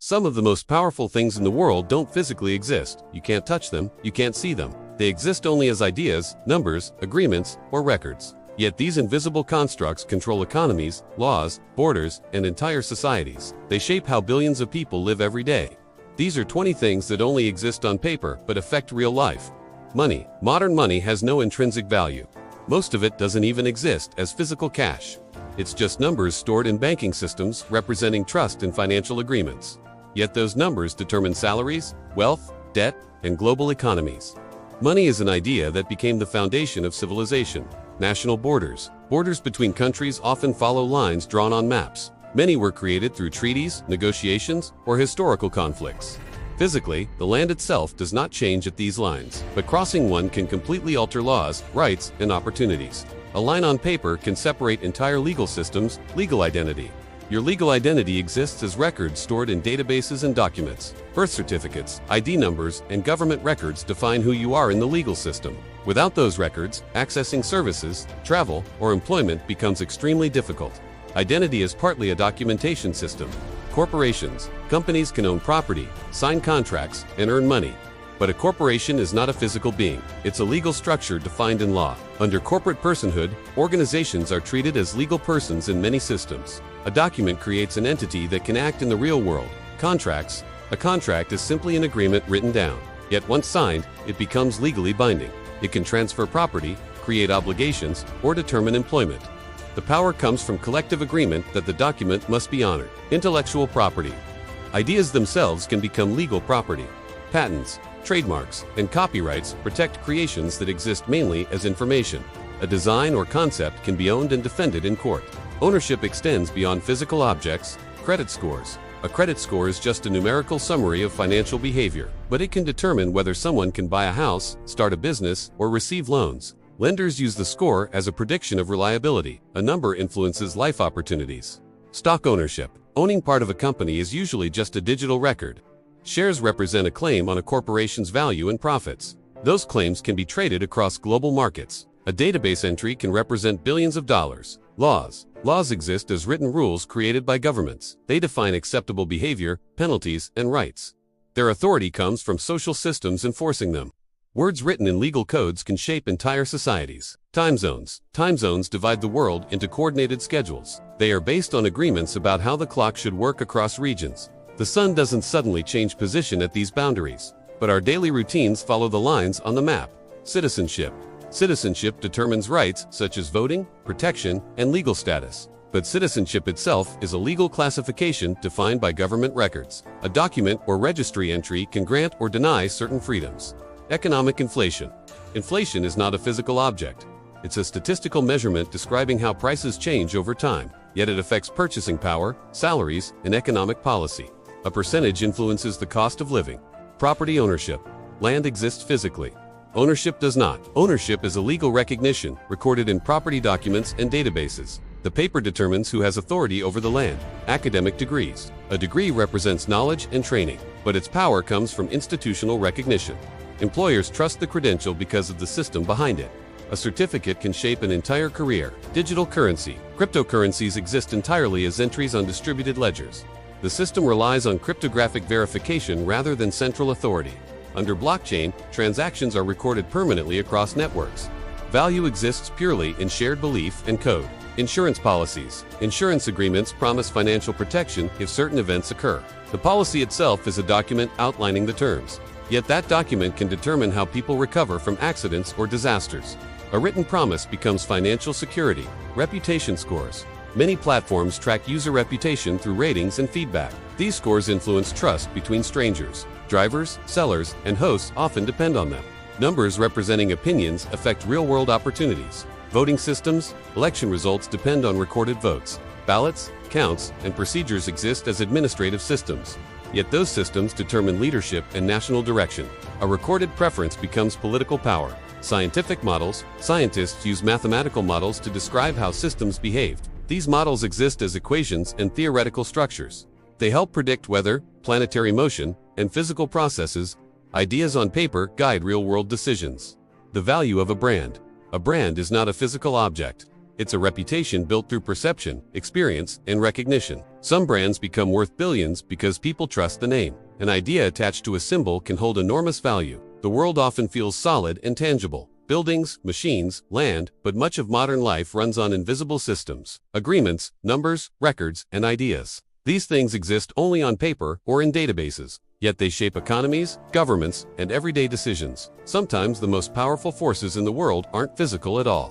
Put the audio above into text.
Some of the most powerful things in the world don't physically exist. You can't touch them, you can't see them. They exist only as ideas, numbers, agreements, or records. Yet these invisible constructs control economies, laws, borders, and entire societies. They shape how billions of people live every day. These are 20 things that only exist on paper but affect real life. Money. Modern money has no intrinsic value. Most of it doesn't even exist as physical cash. It's just numbers stored in banking systems representing trust in financial agreements. Yet those numbers determine salaries, wealth, debt, and global economies. Money is an idea that became the foundation of civilization. National borders. Borders between countries often follow lines drawn on maps. Many were created through treaties, negotiations, or historical conflicts. Physically, the land itself does not change at these lines, but crossing one can completely alter laws, rights, and opportunities. A line on paper can separate entire legal systems, legal identity. Your legal identity exists as records stored in databases and documents. Birth certificates, ID numbers, and government records define who you are in the legal system. Without those records, accessing services, travel, or employment becomes extremely difficult. Identity is partly a documentation system. Corporations. Companies can own property, sign contracts, and earn money. But a corporation is not a physical being. It's a legal structure defined in law. Under corporate personhood, organizations are treated as legal persons in many systems. A document creates an entity that can act in the real world. Contracts. A contract is simply an agreement written down. Yet once signed, it becomes legally binding. It can transfer property, create obligations, or determine employment. The power comes from collective agreement that the document must be honored. Intellectual property. Ideas themselves can become legal property. Patents, trademarks, and copyrights protect creations that exist mainly as information. A design or concept can be owned and defended in court. Ownership extends beyond physical objects. Credit scores. A credit score is just a numerical summary of financial behavior, but it can determine whether someone can buy a house, start a business, or receive loans. Lenders use the score as a prediction of reliability. A number influences life opportunities. Stock ownership. Owning part of a company is usually just a digital record. Shares represent a claim on a corporation's value and profits. Those claims can be traded across global markets. A database entry can represent billions of dollars. Laws. Laws exist as written rules created by governments. They define acceptable behavior, penalties, and rights. Their authority comes from social systems enforcing them. Words written in legal codes can shape entire societies. Time zones. Time zones divide the world into coordinated schedules. They are based on agreements about how the clock should work across regions. The sun doesn't suddenly change position at these boundaries, but our daily routines follow the lines on the map. Citizenship. Citizenship determines rights such as voting, protection, and legal status. But citizenship itself is a legal classification defined by government records. A document or registry entry can grant or deny certain freedoms. Economic inflation. Inflation is not a physical object. It's a statistical measurement describing how prices change over time, yet it affects purchasing power, salaries, and economic policy. A percentage influences the cost of living. Property ownership. Land exists physically. Ownership does not. Ownership is a legal recognition recorded in property documents and databases. The paper determines who has authority over the land. Academic degrees. A degree represents knowledge and training, but its power comes from institutional recognition. Employers trust the credential because of the system behind it. A certificate can shape an entire career. Digital currency. Cryptocurrencies exist entirely as entries on distributed ledgers. The system relies on cryptographic verification rather than central authority. Under blockchain, transactions are recorded permanently across networks. Value exists purely in shared belief and code. Insurance policies. Insurance agreements promise financial protection if certain events occur. The policy itself is a document outlining the terms. Yet that document can determine how people recover from accidents or disasters. A written promise becomes financial security. Reputation scores. Many platforms track user reputation through ratings and feedback. These scores influence trust between strangers. Drivers, sellers, and hosts often depend on them. Numbers representing opinions affect real-world opportunities. Voting systems. Election results depend on recorded votes. Ballots, counts, and procedures exist as administrative systems. Yet those systems determine leadership and national direction. A recorded preference becomes political power. Scientific models. Scientists use mathematical models to describe how systems behaved. These models exist as equations and theoretical structures. They help predict weather, planetary motion, and physical processes. Ideas on paper guide real-world decisions. The value of a brand. A brand is not a physical object. It's a reputation built through perception, experience, and recognition. Some brands become worth billions because people trust the name. An idea attached to a symbol can hold enormous value. The world often feels solid and tangible. Buildings, machines, land, but much of modern life runs on invisible systems, agreements, numbers, records, and ideas. These things exist only on paper or in databases, yet they shape economies, governments, and everyday decisions. Sometimes the most powerful forces in the world aren't physical at all.